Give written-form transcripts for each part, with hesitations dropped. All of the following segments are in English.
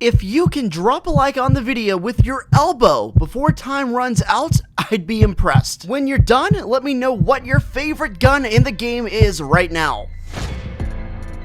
If you can drop a like on the video with your elbow before time runs out, I'd be impressed. When you're done, let me know what your favorite gun in the game is right now.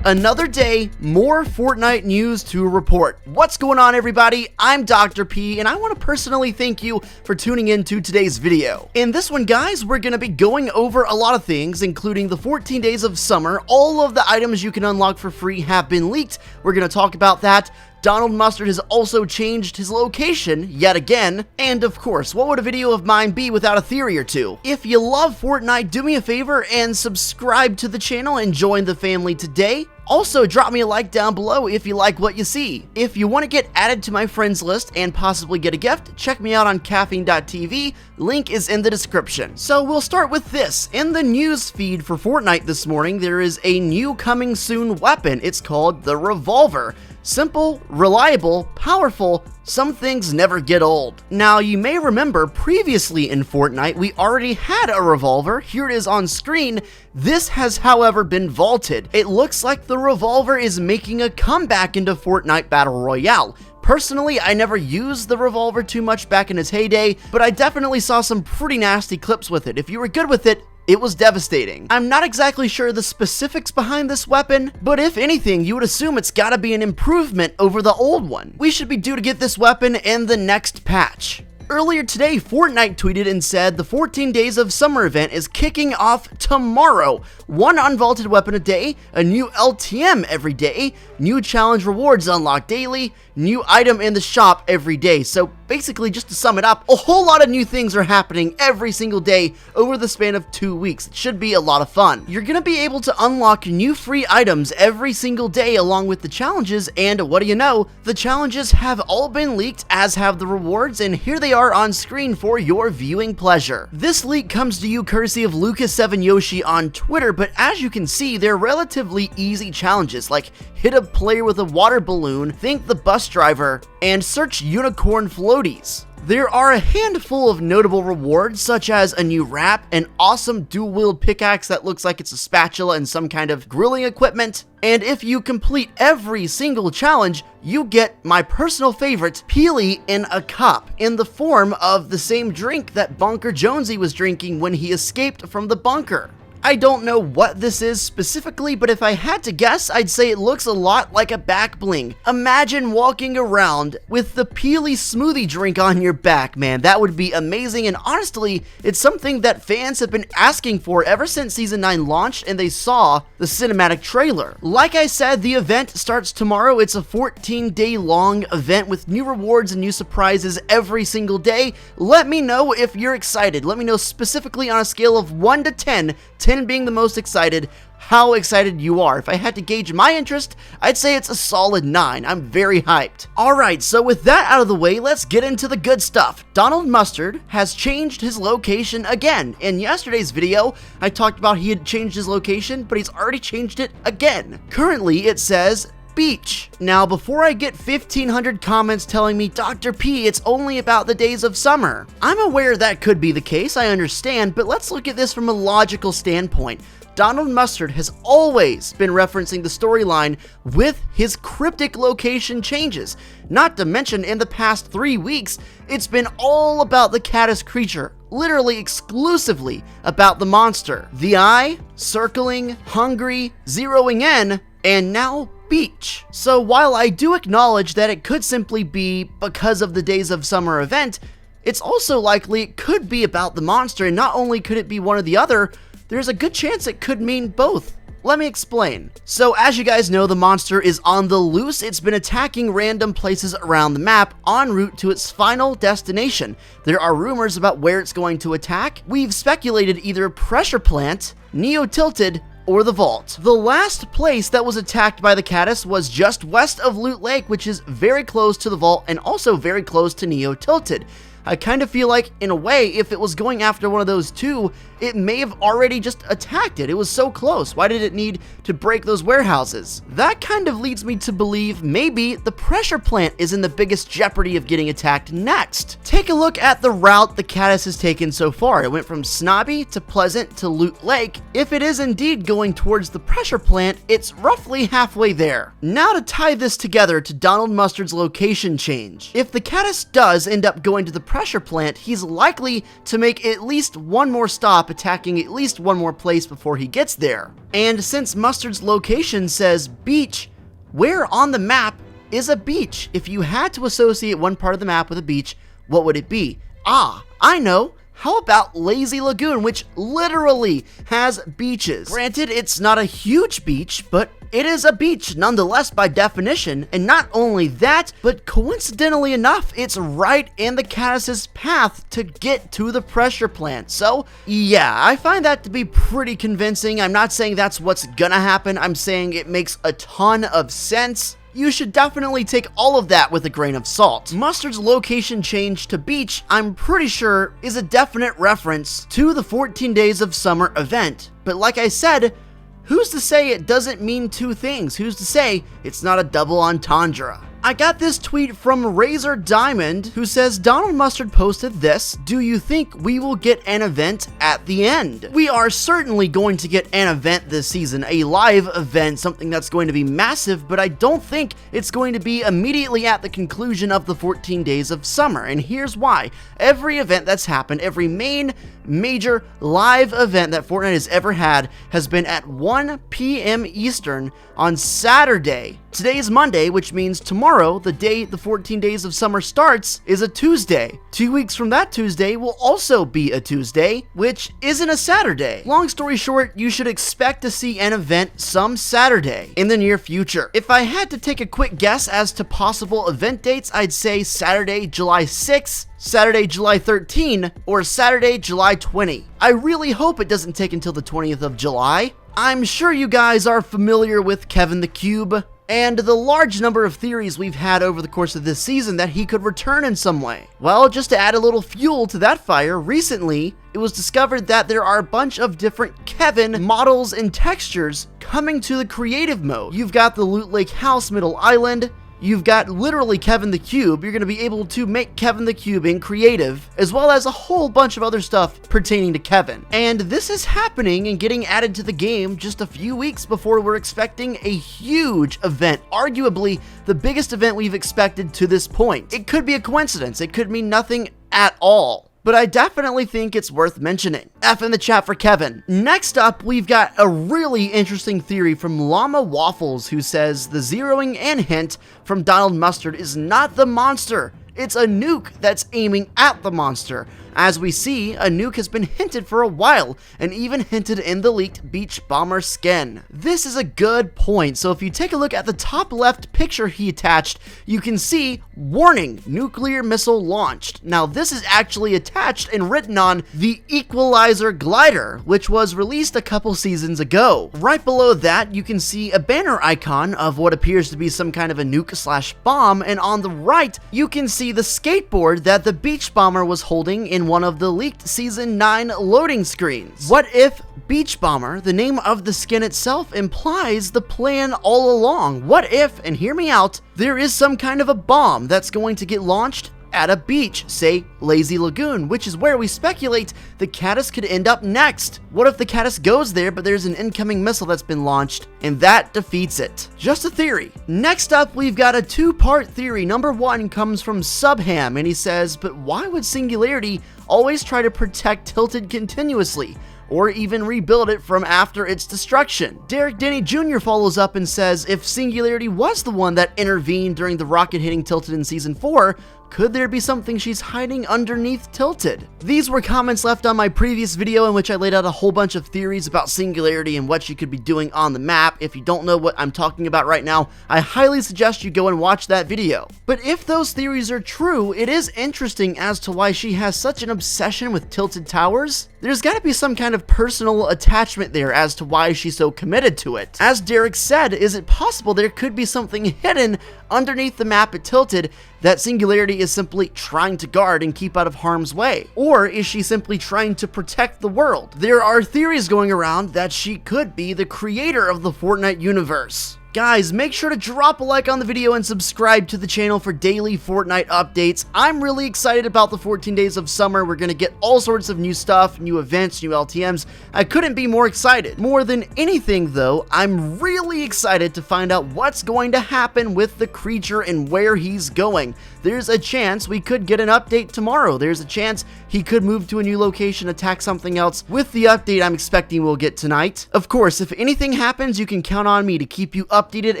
Another day, more Fortnite news to report. What's going on, everybody? I'm Dr. P, and I want to personally thank you for tuning in to today's video. In this one, guys, we're going to be going over a lot of things, including the 14 days of summer. All of the items you can unlock for free have been leaked. We're going to talk about that. Donald Mustard has also changed his location yet again, and of course, what would a video of mine be without a theory or two? If you love Fortnite, do me a favor and subscribe to the channel and join the family today. Also, drop me a like down below if you like what you see. If you want to get added to my friends list and possibly get a gift, check me out on caffeine.tv, link is in the description. So we'll start with this. In the news feed for Fortnite this morning, there is a new coming soon weapon. It's called the Revolver. Simple, reliable, powerful, some things never get old. Now, you may remember previously in Fortnite, we already had a revolver. Here it is on screen. This has, however, been vaulted. It looks like the revolver is making a comeback into Fortnite Battle Royale. Personally, I never used the revolver too much back in its heyday, but I definitely saw some pretty nasty clips with it. If you were good with it, it was devastating. I'm not exactly sure the specifics behind this weapon, but if anything, you would assume it's gotta be an improvement over the old one. We should be due to get this weapon in the next patch. Earlier today, Fortnite tweeted and said the 14 Days of Summer event is kicking off tomorrow. One unvaulted weapon a day, a new LTM every day, new challenge rewards unlocked daily, new item in the shop every day. So basically, just to sum it up, a whole lot of new things are happening every single day over the span of 2 weeks. It should be a lot of fun. You're gonna be able to unlock new free items every single day along with the challenges, and what do you know, the challenges have all been leaked, as have the rewards, and here they are on screen for your viewing pleasure. This leak comes to you courtesy of Lucas7Yoshi on Twitter, but as you can see, they're relatively easy challenges, like hit a player with a water balloon, think the bus driver, and search unicorn floaties. There are a handful of notable rewards, such as a new wrap, an awesome dual-wield pickaxe that looks like it's a spatula and some kind of grilling equipment, and if you complete every single challenge, you get my personal favorite, Peely in a cup, in the form of the same drink that Bunker Jonesy was drinking when he escaped from the bunker. I don't know what this is specifically, but if I had to guess, I'd say it looks a lot like a back bling. Imagine walking around with the Peely smoothie drink on your back, man. That would be amazing, and honestly, it's something that fans have been asking for ever since Season 9 launched and they saw the cinematic trailer. Like I said, the event starts tomorrow. It's a 14-day long event with new rewards and new surprises every single day. Let me know if you're excited. Let me know specifically on a scale of 1 to 10, 10 being the most excited, how excited you are. If I had to gauge my interest, I'd say it's a solid 9. I'm very hyped. Alright, so with that out of the way, let's get into the good stuff. Donald Mustard has changed his location again. In yesterday's video, I talked about he had changed his location, but he's already changed it again. Currently, it says beach. Now, before I get 1,500 comments telling me, Dr. P, it's only about the days of summer. I'm aware that could be the case, I understand, but let's look at this from a logical standpoint. Donald Mustard has always been referencing the storyline with his cryptic location changes. Not to mention, in the past 3 weeks, it's been all about the caddis creature. Literally exclusively about the monster. The eye, circling, hungry, zeroing in, and now beach. So while I do acknowledge that it could simply be because of the Days of Summer event, it's also likely it could be about the monster, and not only could it be one or the other, there's a good chance it could mean both. Let me explain. So as you guys know, the monster is on the loose. It's been attacking random places around the map en route to its final destination. There are rumors about where it's going to attack. We've speculated either Pressure Plant, Neo Tilted, or the vault. The last place that was attacked by the caddis was just west of Loot Lake, which is very close to the vault and also very close to Neo Tilted. I kind of feel like, in a way, if it was going after one of those two, it may have already just attacked it. It was so close. Why did it need to break those warehouses? That kind of leads me to believe maybe the pressure plant is in the biggest jeopardy of getting attacked next. Take a look at the route the Caddis has taken so far. It went from Snobby to Pleasant to Loot Lake. If it is indeed going towards the pressure plant, it's roughly halfway there. Now to tie this together to Donald Mustard's location change. If the Caddis does end up going to the pressure plant, he's likely to make at least one more stop, attacking at least one more place before he gets there. And since Mustard's location says beach, where on the map is a beach? If you had to associate one part of the map with a beach, what would it be? Ah, I know. How about Lazy Lagoon, which literally has beaches? Granted, it's not a huge beach, but it is a beach nonetheless by definition, and not only that, but coincidentally enough, it's right in the Caddis's path to get to the pressure plant. So, yeah, I find that to be pretty convincing. I'm not saying that's what's gonna happen, I'm saying it makes a ton of sense. You should definitely take all of that with a grain of salt. Mustard's location change to beach, I'm pretty sure, is a definite reference to the 14 Days of Summer event. But like I said, who's to say it doesn't mean two things? Who's to say it's not a double entendre? I got this tweet from Razor Diamond, who says, Donald Mustard posted this, do you think we will get an event at the end? We are certainly going to get an event this season, a live event, something that's going to be massive, but I don't think it's going to be immediately at the conclusion of the 14 Days of Summer, and here's why. Every event that's happened, every major live event that Fortnite has ever had has been at 1 p.m. Eastern on Saturday. Today is Monday, which means tomorrow, the day the 14 Days of Summer starts, is a Tuesday. 2 weeks from that Tuesday will also be a Tuesday, which isn't a Saturday. Long story short, you should expect to see an event some Saturday in the near future. If I had to take a quick guess as to possible event dates, I'd say Saturday, July 6th, Saturday, July 13, or Saturday, July 20. I really hope it doesn't take until the 20th of July. I'm sure you guys are familiar with Kevin the Cube and the large number of theories we've had over the course of this season that he could return in some way. Well, just to add a little fuel to that fire, recently it was discovered that there are a bunch of different Kevin models and textures coming to the creative mode. You've got the Loot Lake House Middle Island, you've got literally Kevin the Cube. You're going to be able to make Kevin the Cube in creative, as well as a whole bunch of other stuff pertaining to Kevin. And this is happening and getting added to the game just a few weeks before we're expecting a huge event, arguably the biggest event we've expected to this point. It could be a coincidence. It could mean nothing at all, but I definitely think it's worth mentioning. F in the chat for Kevin. Next up, we've got a really interesting theory from Llama Waffles, who says the zeroing in hint from Donald Mustard is not the monster. It's a nuke that's aiming at the monster. As we see, a nuke has been hinted for a while, and even hinted in the leaked Beach Bomber skin. This is a good point, so if you take a look at the top left picture he attached, you can see, warning, nuclear missile launched. Now this is actually attached and written on the Equalizer glider, which was released a couple seasons ago. Right below that, you can see a banner icon of what appears to be some kind of a nuke slash bomb, and on the right, you can see the skateboard that the Beach Bomber was holding in one of the leaked Season 9 loading screens. What if Beach Bomber, the name of the skin itself, implies the plan all along? What if, and hear me out, there is some kind of a bomb that's going to get launched at a beach, say Lazy Lagoon, which is where we speculate the Caddis could end up next. What if the Caddis goes there, but there's an incoming missile that's been launched, and that defeats it? Just a theory. Next up, we've got a two-part theory. Number one comes from Subham, and he says, but why would Singularity always try to protect Tilted continuously, or even rebuild it from after its destruction? Derek Denny Jr. follows up and says, if Singularity was the one that intervened during the rocket hitting Tilted in Season 4, could there be something she's hiding underneath Tilted? These were comments left on my previous video in which I laid out a whole bunch of theories about Singularity and what she could be doing on the map. If you don't know what I'm talking about right now, I highly suggest you go and watch that video. But if those theories are true, it is interesting as to why she has such an obsession with Tilted Towers. There's got to be some kind of personal attachment there as to why she's so committed to it. As Derek said, is it possible there could be something hidden underneath the map at Tilted that Singularity is simply trying to guard and keep out of harm's way? Or is she simply trying to protect the world? There are theories going around that she could be the creator of the Fortnite universe. Guys, make sure to drop a like on the video and subscribe to the channel for daily Fortnite updates. I'm really excited about the 14 days of summer. We're gonna get all sorts of new stuff, new events, new LTMs. I couldn't be more excited. More than anything though, I'm really excited to find out what's going to happen with the creature and where he's going. There's a chance we could get an update tomorrow. There's a chance he could move to a new location, attack something else with the update I'm expecting we'll get tonight. Of course, if anything happens, you can count on me to keep you updated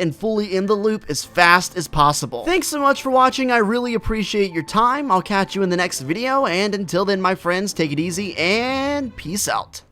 and fully in the loop as fast as possible. Thanks so much for watching. I really appreciate your time. I'll catch you in the next video, and until then, my friends, take it easy and peace out.